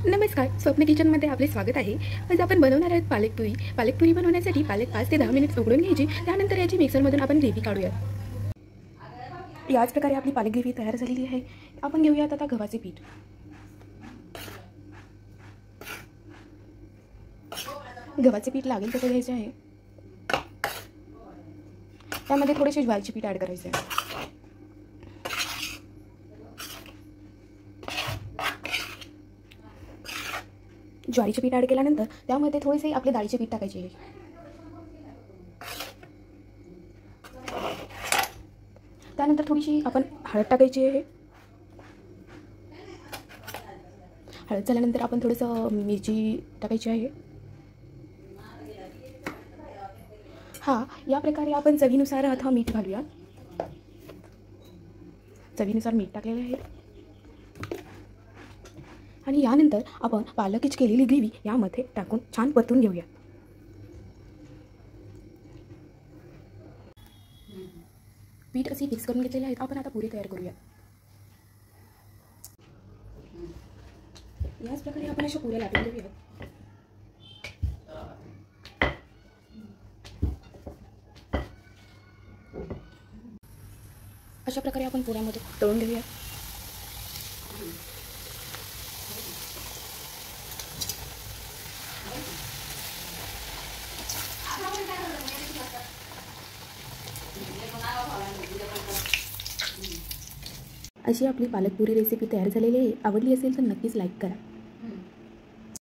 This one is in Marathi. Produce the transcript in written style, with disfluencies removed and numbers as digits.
नमस्कार, स्वप्न किचनमध्ये आपले स्वागत आहे। आज आपण बनवणार आहोत पालकपुरी। पालकपुरी बनवण्यासाठी पालक 5 ते 10 मिनिट उकडून घ्यायची। त्यानंतर याची मिक्सरमधून आपण ग्रेव्ही काढूया। याच प्रकारे आपली पालक ग्रेव्ही तयार झालेली आहे। आपण घेऊयात आता गव्हाचे पीठ। गव्हाचे पीठ लागेल तसं घ्यायचे आहे। त्यामध्ये थोडेसे ज्वारीचे पीठ ॲड करायचे आहे। ज्वारीचे पीठ ॲड केल्यानंतर त्यामध्ये थोडेसे आपले डाळीचे पीठ टाकायचे आहे। त्यानंतर थोडीशी आपण हळद टाकायची आहे। हळद झाल्यानंतर आपण थोडंसं मिरची टाकायची आहे। या प्रकारे आपण चवीनुसार आता मीठ घालूया। चवीनुसार मीठ टाकलेलं आहे आणि यानंतर आपण पालकची केलेली ग्रेव्ही यामध्ये टाकून छान परतून घेऊया। पीठ असे मिक्स करून घेतलेले आहेत। आपण आता पुरी तयार करूया। याच प्रकारे आपण अशा पुऱ्या लाटून घेऊया। अशा प्रकारे आपण पुऱ्यामध्ये तळून घेऊया। अशी आपली पालकपुरी रेसिपी तयार झालेली आहे। आवडली असेल तर नक्कीच लाईक करा।